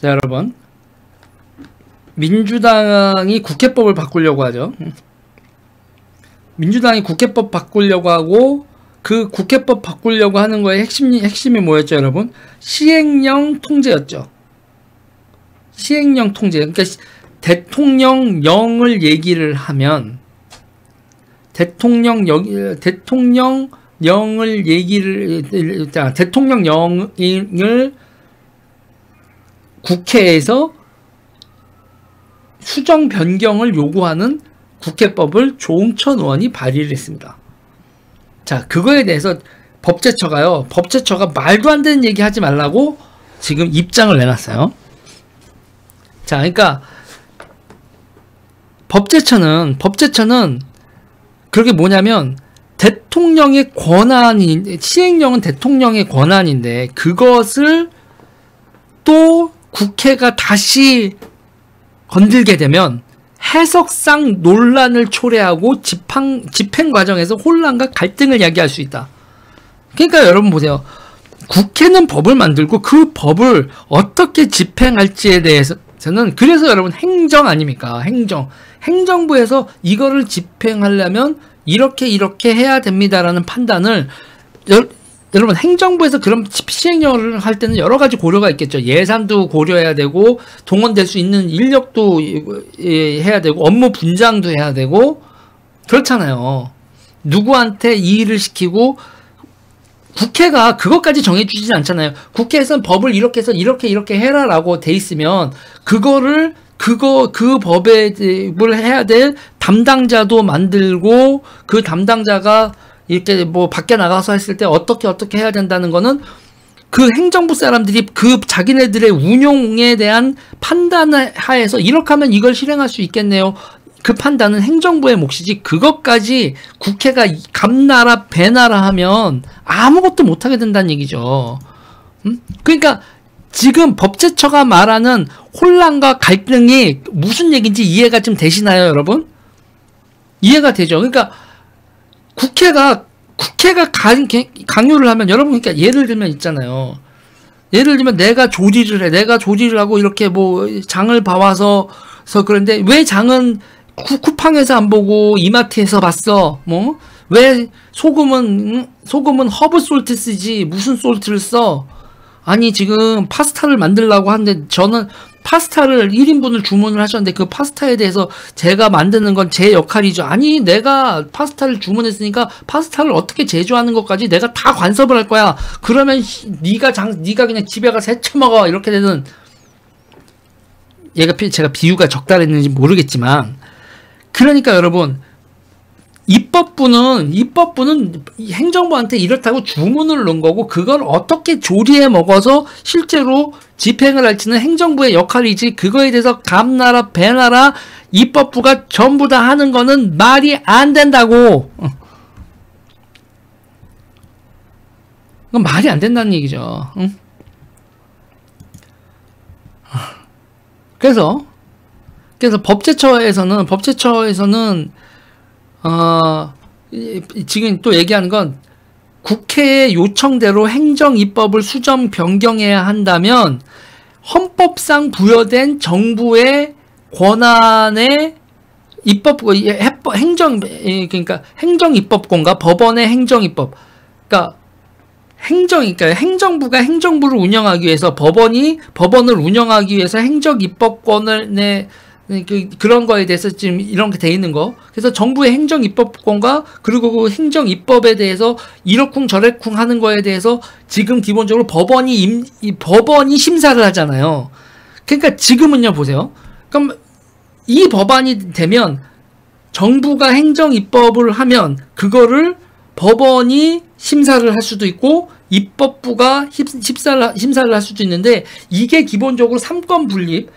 자, 여러분. 민주당이 국회법을 바꾸려고 하죠. 민주당이 국회법 바꾸려고 하고, 그 국회법 바꾸려고 하는 거의 핵심이 뭐였죠, 여러분? 시행령 통제였죠. 시행령 통제. 그러니까 대통령령을 얘기를 하면, 대통령령을 국회에서 수정 변경을 요구하는 국회법을 조응천 의원이 발의를 했습니다. 자, 그거에 대해서 법제처가 말도 안 되는 얘기 하지 말라고 지금 입장을 내놨어요. 자, 그러니까 법제처는 그게 뭐냐면 대통령의 시행령은 대통령의 권한인데 그것을 또 국회가 다시 건들게 되면 해석상 논란을 초래하고 집행 과정에서 혼란과 갈등을 야기할 수 있다. 그러니까 여러분 보세요. 국회는 법을 만들고 그 법을 어떻게 집행할지에 대해서는 그래서 여러분 행정 아닙니까? 행정부에서 이거를 집행하려면 이렇게 해야 됩니다라는 판단을 여러분 행정부에서 그런 시행령을 할 때는 여러 가지 고려가 있겠죠. 예산도 고려해야 되고 동원될 수 있는 인력도 해야 되고 업무 분장도 해야 되고 그렇잖아요. 누구한테 이 일을 시키고 국회가 그것까지 정해주지 않잖아요. 국회에서는 법을 이렇게 해서 이렇게 해라라고 돼 있으면 그 법에 해야 될 담당자도 만들고 그 담당자가 이렇게 뭐 밖에 나가서 했을 때 어떻게 해야 된다는 거는 그 행정부 사람들이 그 자기네들의 운용에 대한 판단을 하에서 이렇게 하면 이걸 실행할 수 있겠네요. 그 판단은 행정부의 몫이지 그것까지 국회가 감나라 배나라 하면 아무것도 못하게 된다는 얘기죠. 그러니까 지금 법제처가 말하는 혼란과 갈등이 무슨 얘기인지 이해가 좀 되시나요, 여러분? 이해가 되죠. 그러니까 국회가 강요를 하면 여러분 그러니까 예를 들면 있잖아요. 예를 들면 내가 조리를 해. 내가 조리를 하고 이렇게 뭐 장을 봐와서 그런데 왜 장은 쿠팡에서 안 보고 이마트에서 봤어? 뭐? 왜 소금은 허브 솔트 쓰지 무슨 솔트를 써? 아니 지금 파스타를 만들려고 하는데 저는 파스타를 1인분을 주문을 하셨는데 그 파스타에 대해서 제가 만드는 건 제 역할이죠. 아니 내가 파스타를 주문했으니까 파스타를 어떻게 제조하는 것까지 내가 다 관섭을 할 거야. 그러면 네가 그냥 집에 가서 해쳐먹어. 이렇게 되는 제가 비유가 적절했는지 모르겠지만 그러니까 여러분 입법부는 행정부한테 이렇다고 주문을 넣은 거고 그걸 어떻게 조리해 먹어서 실제로 집행을 할지는 행정부의 역할이지 그거에 대해서 감나라 배나라 입법부가 전부 다 하는 거는 말이 안 된다고. 그건 말이 안 된다는 얘기죠. 응? 그래서 법제처에서는 지금 또 얘기하는 건 국회의 요청대로 행정입법을 수정 변경해야 한다면 헌법상 부여된 정부의 권한의 그러니까 행정입법권과 법원의 행정입법, 그러니까 행정부가 행정부를 운영하기 위해서 법원을 운영하기 위해서 행정입법권을 그런 거에 대해서 지금 이런 게 돼 있는 거. 그래서 정부의 행정입법권과 그리고 그 행정입법에 대해서 이러쿵 저래쿵 하는 거에 대해서 지금 기본적으로 법원이 심사를 하잖아요. 그러니까 지금은요, 보세요. 그럼 이 법안이 되면 정부가 행정입법을 하면 그거를 법원이 심사를 할 수도 있고 입법부가 심사를 할 수도 있는데 이게 기본적으로 삼권 분립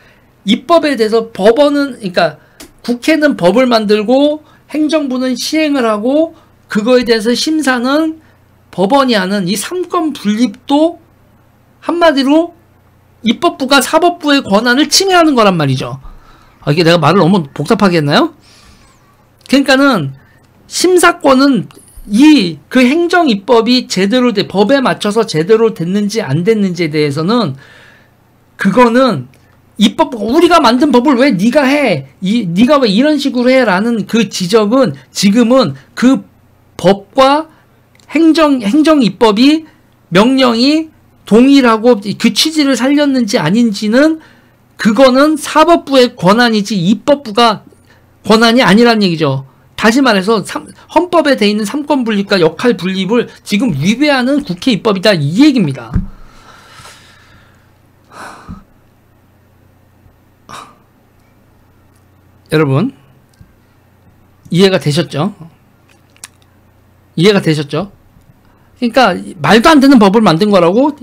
입법에 대해서 그러니까 국회는 법을 만들고 행정부는 시행을 하고 그거에 대해서 심사는 법원이 하는 이 삼권 분립도 한마디로 입법부가 사법부의 권한을 침해하는 거란 말이죠. 이게 내가 말을 너무 복잡하게 했나요? 그러니까는 심사권은 그 행정입법이 법에 맞춰서 제대로 됐는지 안 됐는지에 대해서는 그거는 입법, 우리가 만든 법을 왜 네가 해? 네가 왜 이런 식으로 해? 라는 그 지적은 지금은 그 법과 행정 입법이 명령이 동일하고 그 취지를 살렸는지 아닌지는 그거는 사법부의 권한이지 입법부가 권한이 아니란 얘기죠. 다시 말해서 헌법에 돼 있는 삼권 분립과 역할 분립을 지금 위배하는 국회 입법이다 이 얘기입니다. 여러분 이해가 되셨죠? 이해가 되셨죠? 그러니까 말도 안 되는 법을 만든 거라고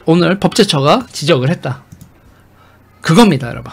오늘 법제처가 지적을 했다. 그겁니다, 여러분.